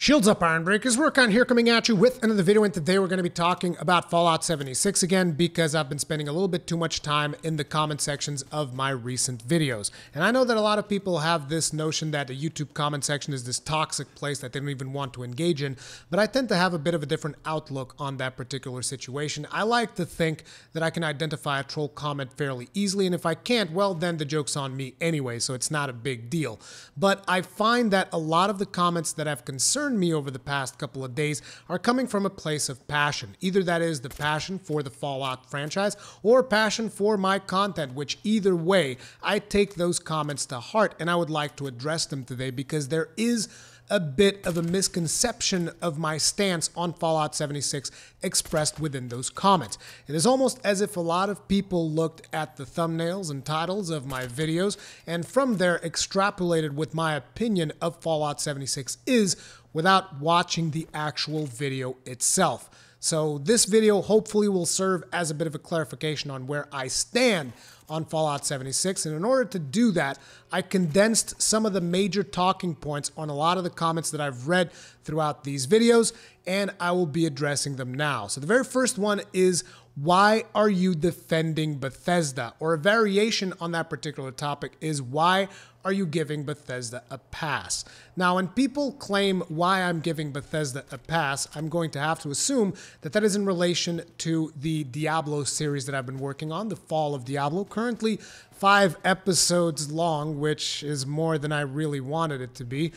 Shields up, Iron Breakers. Rurikhan here coming at you with another video, and today we're going to be talking about Fallout 76 again because I've been spending a little bit too much time in the comment sections of my recent videos. And I know that a lot of people have this notion that the YouTube comment section is this toxic place that they don't even want to engage in, but I tend to have a bit of a different outlook on that particular situation. I like to think that I can identify a troll comment fairly easily, and if I can't, well, then the joke's on me anyway, so it's not a big deal. But I find that a lot of the comments that have concerned me over the past couple of days are coming from a place of passion. Either that is the passion for the Fallout franchise or passion for my content, which either way, I take those comments to heart and I would like to address them today because there is a bit of a misconception of my stance on Fallout 76 expressed within those comments. It is almost as if a lot of people looked at the thumbnails and titles of my videos and from there extrapolated what my opinion of Fallout 76 is without watching the actual video itself. So this video hopefully will serve as a bit of a clarification on where I stand on Fallout 76, and in order to do that, I condensed some of the major talking points on a lot of the comments that I've read throughout these videos, and I will be addressing them now. So the very first one is, why are you defending Bethesda? Or a variation on that particular topic is, why are you giving Bethesda a pass? Now, when people claim why I'm giving Bethesda a pass, I'm going to have to assume that that is in relation to the Diablo series that I've been working on, The Fall of Diablo, currently 5 episodes long, which is more than I really wanted it to be.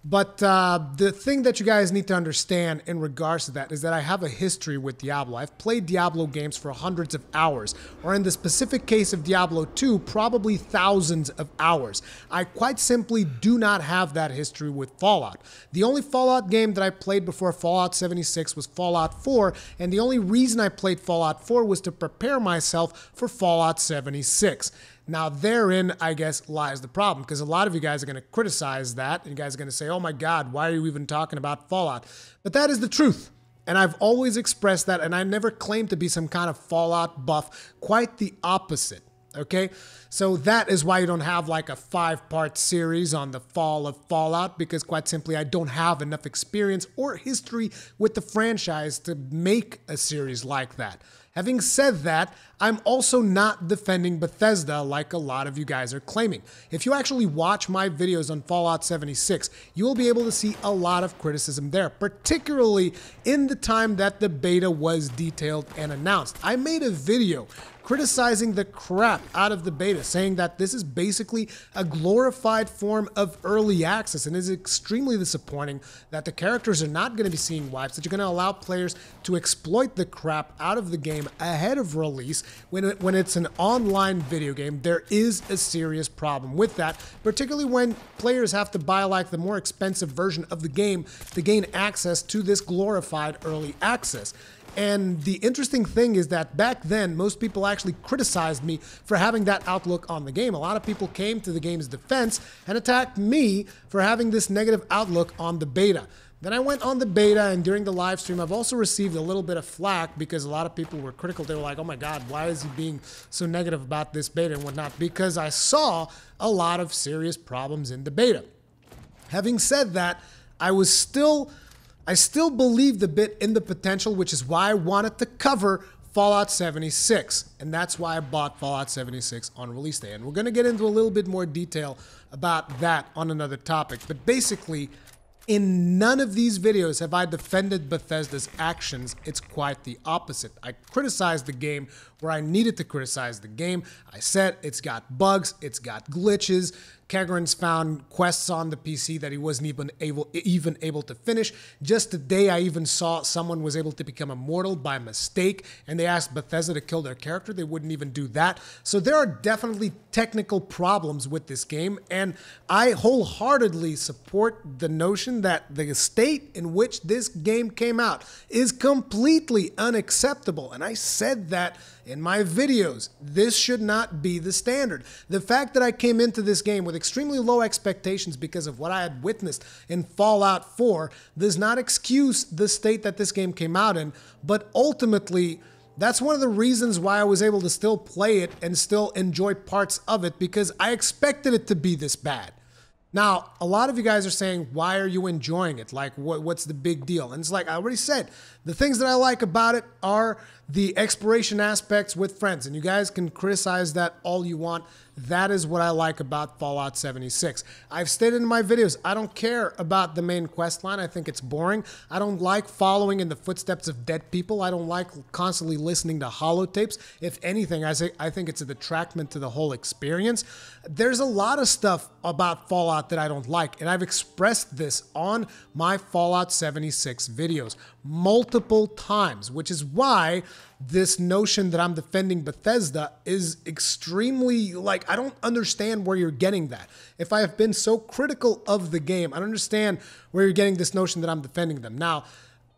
But the thing that you guys need to understand in regards to that is that I have a history with Diablo. I've played Diablo games for hundreds of hours, or in the specific case of Diablo 2, probably thousands of hours. I quite simply do not have that history with Fallout. The only Fallout game that I played before Fallout 76 was Fallout 4, and the only reason I played Fallout 4 was to prepare myself for Fallout 76. Now, therein, I guess, lies the problem, because a lot of you guys are going to criticize that, and you guys are going to say, oh my God, why are you even talking about Fallout? But that is the truth, and I've always expressed that, and I never claimed to be some kind of Fallout buff, quite the opposite, okay? So that is why you don't have like a 5-part series on the fall of Fallout, because quite simply, I don't have enough experience or history with the franchise to make a series like that. Having said that, I'm also not defending Bethesda like a lot of you guys are claiming. If you actually watch my videos on Fallout 76, you will be able to see a lot of criticism there, particularly in the time that the beta was detailed and announced. I made a video criticizing the crap out of the beta, saying that this is basically a glorified form of early access and is extremely disappointing that the characters are not going to be seeing wipes, that you're going to allow players to exploit the crap out of the game ahead of release. When it's an online video game, there is a serious problem with that, particularly when players have to buy like the more expensive version of the game to gain access to this glorified early access. And the interesting thing is that back then, most people actually criticized me for having that outlook on the game. A lot of people came to the game's defense and attacked me for having this negative outlook on the beta. Then I went on the beta, and during the live stream, I've also received a little bit of flack because a lot of people were critical. They were like, oh my God, why is he being so negative about this beta and whatnot? Because I saw a lot of serious problems in the beta. Having said that, I still believed a bit in the potential, which is why I wanted to cover Fallout 76, and that's why I bought Fallout 76 on release day. And we're going to get into a little bit more detail about that on another topic, but basically, in none of these videos have I defended Bethesda's actions. It's quite the opposite. I criticized the game where I needed to criticize the game. I said it's got bugs, it's got glitches. Kegran's found quests on the PC that he wasn't even able to finish. Just today, I even saw someone was able to become immortal by mistake, and they asked Bethesda to kill their character. They wouldn't even do that. So there are definitely technical problems with this game, and I wholeheartedly support the notion that the state in which this game came out is completely unacceptable, and I said that in my videos. This should not be the standard. The fact that I came into this game with extremely low expectations because of what I had witnessed in Fallout 4 does not excuse the state that this game came out in, but ultimately, that's one of the reasons why I was able to still play it and still enjoy parts of it, because I expected it to be this bad. Now, a lot of you guys are saying, why are you enjoying it? Like, what's the big deal? And it's like I already said, the things that I like about it are the exploration aspects with friends. And you guys can criticize that all you want. That is what I like about Fallout 76. I've stated in my videos, I don't care about the main quest line. I think it's boring. I don't like following in the footsteps of dead people. I don't like constantly listening to holotapes. If anything, I think it's a detractment to the whole experience. There's a lot of stuff about Fallout that I don't like, and I've expressed this on my Fallout 76 videos multiple times, which is why this notion that I'm defending Bethesda is extremely, like, I don't understand where you're getting that. If I have been so critical of the game, I don't understand where you're getting this notion that I'm defending them. Now,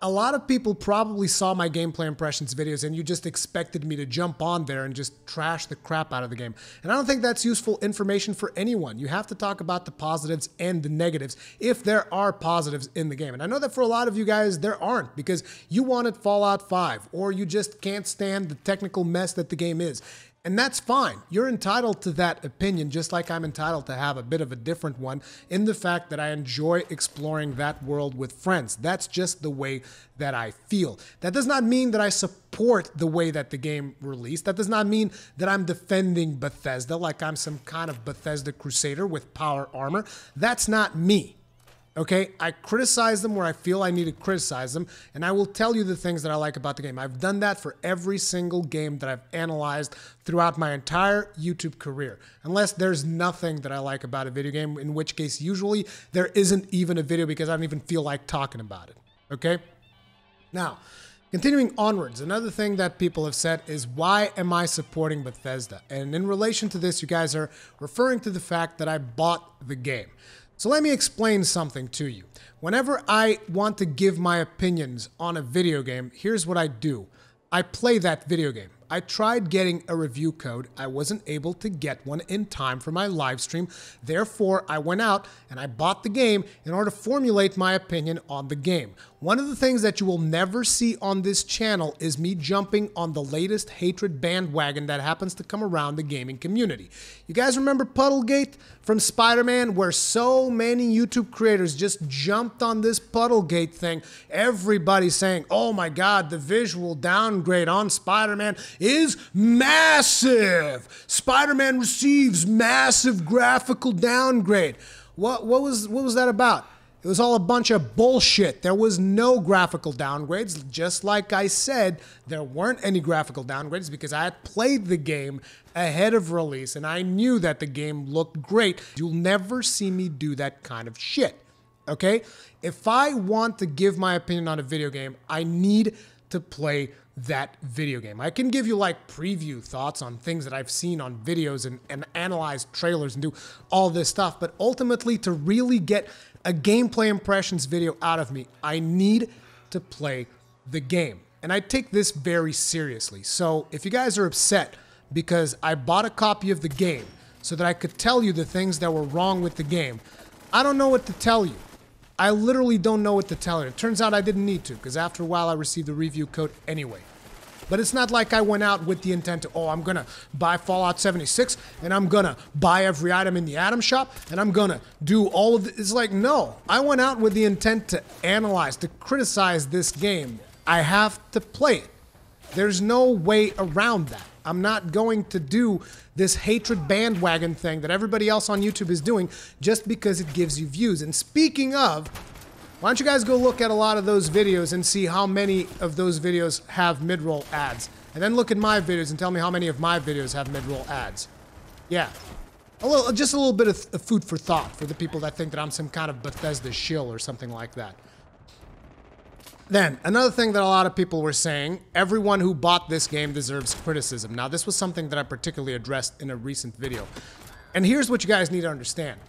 a lot of people probably saw my gameplay impressions videos and you just expected me to jump on there and just trash the crap out of the game. And I don't think that's useful information for anyone. You have to talk about the positives and the negatives if there are positives in the game. And I know that for a lot of you guys, there aren't because you wanted Fallout 5 or you just can't stand the technical mess that the game is. And that's fine. You're entitled to that opinion, just like I'm entitled to have a bit of a different one in the fact that I enjoy exploring that world with friends. That's just the way that I feel. That does not mean that I support the way that the game released. That does not mean that I'm defending Bethesda like I'm some kind of Bethesda crusader with power armor. That's not me. Okay, I criticize them where I feel I need to criticize them, and I will tell you the things that I like about the game. I've done that for every single game that I've analyzed throughout my entire YouTube career, unless there's nothing that I like about a video game, in which case usually there isn't even a video because I don't even feel like talking about it, okay? Now, continuing onwards, another thing that people have said is, why am I supporting Bethesda? And in relation to this, you guys are referring to the fact that I bought the game. So let me explain something to you. Whenever I want to give my opinions on a video game, here's what I do. I play that video game. I tried getting a review code. I wasn't able to get one in time for my live stream. Therefore, I went out and I bought the game in order to formulate my opinion on the game. One of the things that you will never see on this channel is me jumping on the latest hatred bandwagon that happens to come around the gaming community. You guys remember Puddlegate from Spider-Man, where so many YouTube creators just jumped on this Puddlegate thing? Everybody saying, oh my God, the visual downgrade on Spider-Man is massive. Spider-Man receives massive graphical downgrade. What was that about? It was all a bunch of bullshit. There was no graphical downgrades. Just like I said, there weren't any graphical downgrades because I had played the game ahead of release and I knew that the game looked great. You'll never see me do that kind of shit, okay? If I want to give my opinion on a video game, I need to play that video game. I can give you like preview thoughts on things that I've seen on videos and analyze trailers and do all this stuff, but ultimately to really get a gameplay impressions video out of me, I need to play the game. And I take this very seriously. So if you guys are upset because I bought a copy of the game so that I could tell you the things that were wrong with the game, I don't know what to tell you. I literally don't know what to tell you. It turns out I didn't need to, because after a while I received a review code anyway. But it's not like I went out with the intent to, oh, I'm gonna buy Fallout 76 and I'm gonna buy every item in the Atom Shop and I'm gonna do all of this. It's like, no, I went out with the intent to analyze, to criticize this game. I have to play it. There's no way around that. I'm not going to do this hatred bandwagon thing that everybody else on YouTube is doing just because it gives you views. And speaking of, why don't you guys go look at a lot of those videos and see how many of those videos have mid-roll ads. And then look at my videos and tell me how many of my videos have mid-roll ads. Yeah. Just a little bit of food for thought for the people that think that I'm some kind of Bethesda shill or something like that. Then, another thing that a lot of people were saying, everyone who bought this game deserves criticism. Now, this was something that I particularly addressed in a recent video. And here's what you guys need to understand.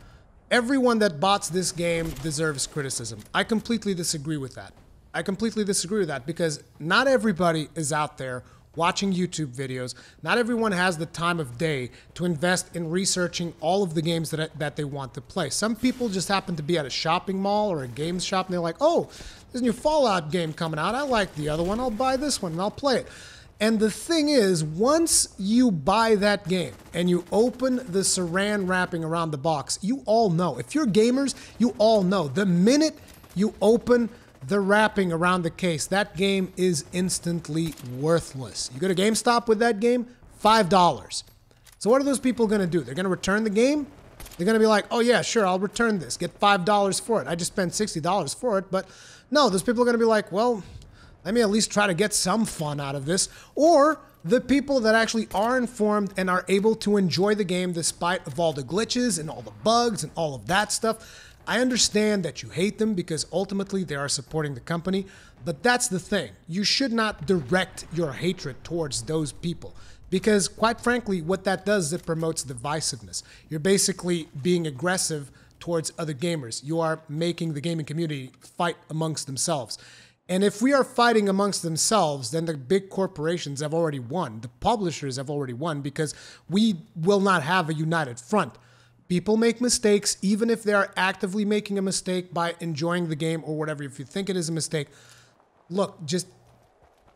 Everyone that bought this game deserves criticism. I completely disagree with that. I completely disagree with that because not everybody is out there watching YouTube videos. Not everyone has the time of day to invest in researching all of the games that they want to play. Some people just happen to be at a shopping mall or a games shop and they're like, oh, there's a new Fallout game coming out. I like the other one. I'll buy this one and I'll play it. And the thing is, once you buy that game and you open the saran wrapping around the box, you all know. If you're gamers, you all know. The minute you open the wrapping around the case, that game is instantly worthless. You go to GameStop with that game, $5. So what are those people going to do? They're going to return the game? They're going to be like, oh yeah, sure, I'll return this. Get $5 for it. I just spent $60 for it. But no, those people are going to be like, well, let me at least try to get some fun out of this. Or the people that actually are informed and are able to enjoy the game despite of all the glitches and all the bugs and all of that stuff. I understand that you hate them because ultimately they are supporting the company, but that's the thing. You should not direct your hatred towards those people because, quite frankly, what that does is it promotes divisiveness. You're basically being aggressive towards other gamers. You are making the gaming community fight amongst themselves. And if we are fighting amongst themselves, then the big corporations have already won. The publishers have already won because we will not have a united front. People make mistakes, even if they are actively making a mistake by enjoying the game or whatever. If you think it is a mistake, look, just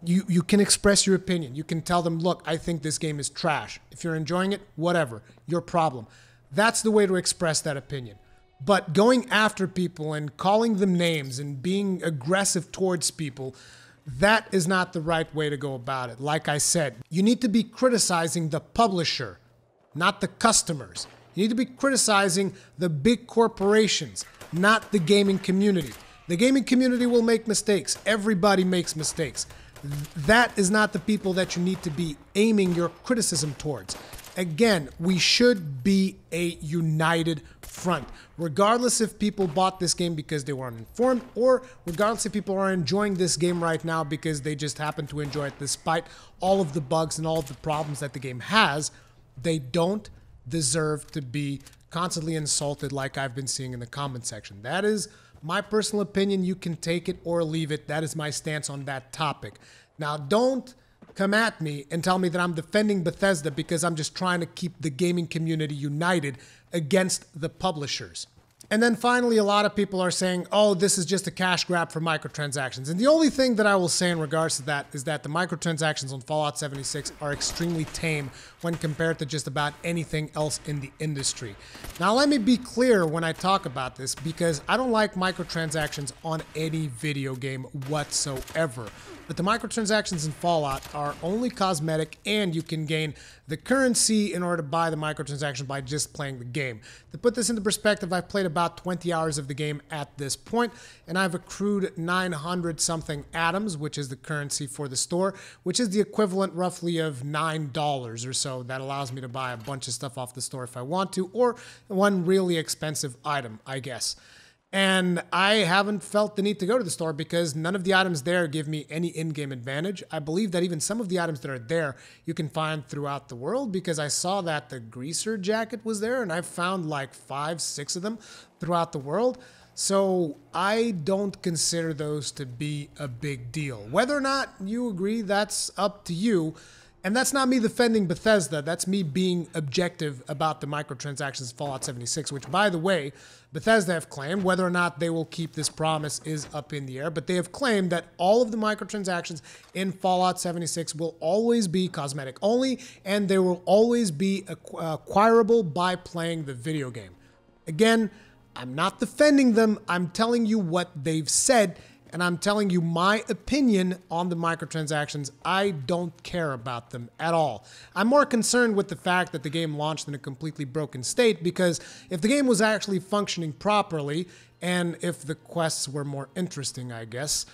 you can express your opinion. You can tell them, look, I think this game is trash. If you're enjoying it, whatever, your problem. That's the way to express that opinion. But going after people and calling them names and being aggressive towards people, that is not the right way to go about it. Like I said, you need to be criticizing the publisher, not the customers. You need to be criticizing the big corporations, not the gaming community. The gaming community will make mistakes. Everybody makes mistakes. That is not the people that you need to be aiming your criticism towards. Again, we should be a united front. Regardless if people bought this game because they were uninformed, or regardless if people are enjoying this game right now because they just happen to enjoy it despite all of the bugs and all of the problems that the game has, they don't deserve to be constantly insulted like I've been seeing in the comment section. That is my personal opinion. You can take it or leave it. That is my stance on that topic. Now, don't come at me and tell me that I'm defending Bethesda because I'm just trying to keep the gaming community united against the publishers. And then finally, a lot of people are saying, oh, this is just a cash grab for microtransactions. And the only thing that I will say in regards to that is that the microtransactions on Fallout 76 are extremely tame when compared to just about anything else in the industry. Now, let me be clear when I talk about this because I don't like microtransactions on any video game whatsoever. But the microtransactions in Fallout are only cosmetic, and you can gain the currency in order to buy the microtransaction by just playing the game. To put this into perspective, I've played about 20 hours of the game at this point, and I've accrued 900 something atoms, which is the currency for the store, which is the equivalent roughly of $9 or so. That allows me to buy a bunch of stuff off the store if I want to, or one really expensive item, I guess. And I haven't felt the need to go to the store because none of the items there give me any in-game advantage. I believe that even some of the items that are there you can find throughout the world because I saw that the greaser jacket was there and I found like 5, 6 of them throughout the world. So I don't consider those to be a big deal. Whether or not you agree, that's up to you. And that's not me defending Bethesda, that's me being objective about the microtransactions of Fallout 76, which, by the way, Bethesda have claimed. Whether or not they will keep this promise is up in the air, but they have claimed that all of the microtransactions in Fallout 76 will always be cosmetic only, and they will always be acquirable by playing the video game. Again, I'm not defending them, I'm telling you what they've said, and I'm telling you my opinion on the microtransactions. I don't care about them at all. I'm more concerned with the fact that the game launched in a completely broken state, because if the game was actually functioning properly, and if the quests were more interesting, I guess,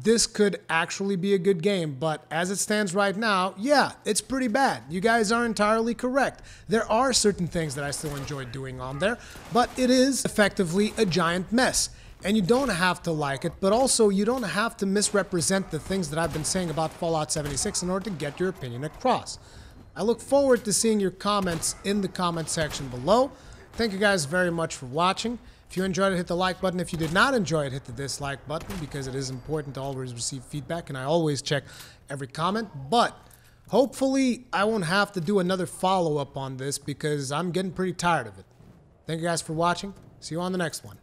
this could actually be a good game. But as it stands right now, yeah, it's pretty bad. You guys are entirely correct. There are certain things that I still enjoy doing on there, but it is effectively a giant mess. And you don't have to like it, but also you don't have to misrepresent the things that I've been saying about Fallout 76 in order to get your opinion across. I look forward to seeing your comments in the comment section below. Thank you guys very much for watching. If you enjoyed it, hit the like button. If you did not enjoy it, hit the dislike button, because it is important to always receive feedback, and I always check every comment. But hopefully I won't have to do another follow-up on this because I'm getting pretty tired of it. Thank you guys for watching. See you on the next one.